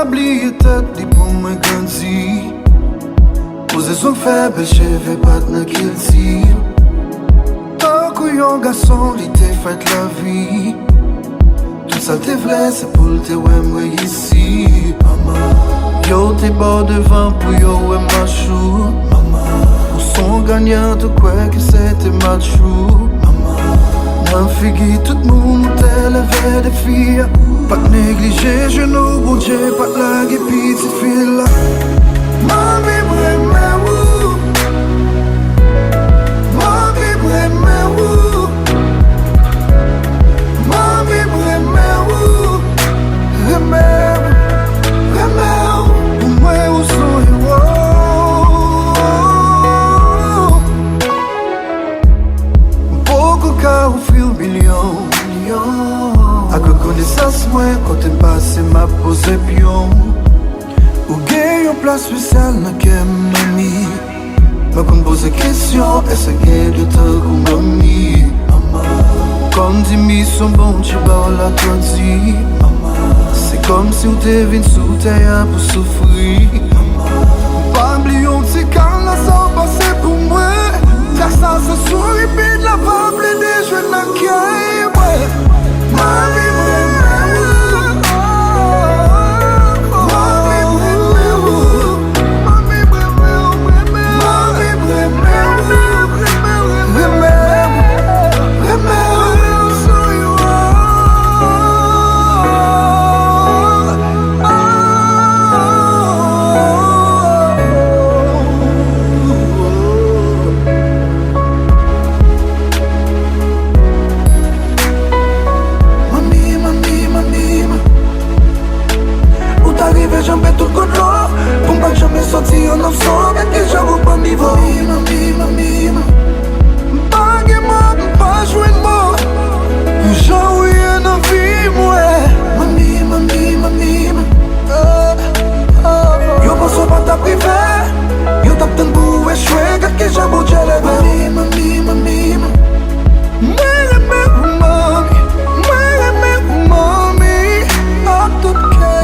oublié tête, dit pour me grandir. Posez son faible, cheveux pas de qu'il tire. Tant qu'on garçon, il te fait la vie. Tout ça te v'lait, c'est pour te ouais ici. Maman, yo t'es bas devant pour yo ouais machou. Maman, pour son gagnant, tu crois que c'était machou. Maman, figue tout le monde t'élève des filles. Pas de négliger, je n'ai bon Dieu, pas de lague et petite fille. Mami, renmenw. Mami, renmenw. Mami, renmenw. Renmenw, renmenw. Mwen ou son hero. Pouco carro fil milhão. A reconnaissance mwen kote passe ma pose pion. Ou gen yon place spéciale nan kem mami. Mwen kon pose question, est-ce gen de te kou mami. Comme dit mi son bon tu ba la toi dit. C'est comme si ou te vin sous terre pour souffrir. Pas oublier un petit quand la sang passe pour moi. Car ça se sourit de la pable des jeunes nan kay. Mami, j'en tout le contrôle. Pour pas jamais sortir en ensemble. Y'a que j'avoue pas niveau. Mami. Pas de mort, pas jouer de mort. J'en rien dans vie, moi. Mami. Yo pense pas ta privé. Yo t'as tant pour échouer. Y'a que j'avoue j'ai levé. Mami.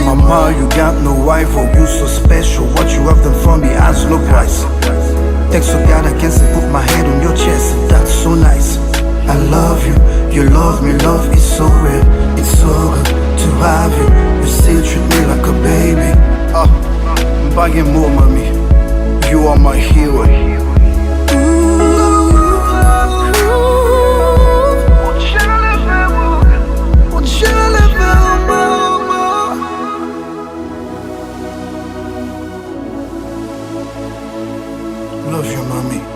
Mama, you got no wife, oh you so special. What you have done for me has no price. Thanks to God I can say put my head on your chest, that's so nice. I love you, you love me, love is so real. It's so good to have you, you still treat me like a baby. Baguette more mommy, you are my hero. Love you, mommy.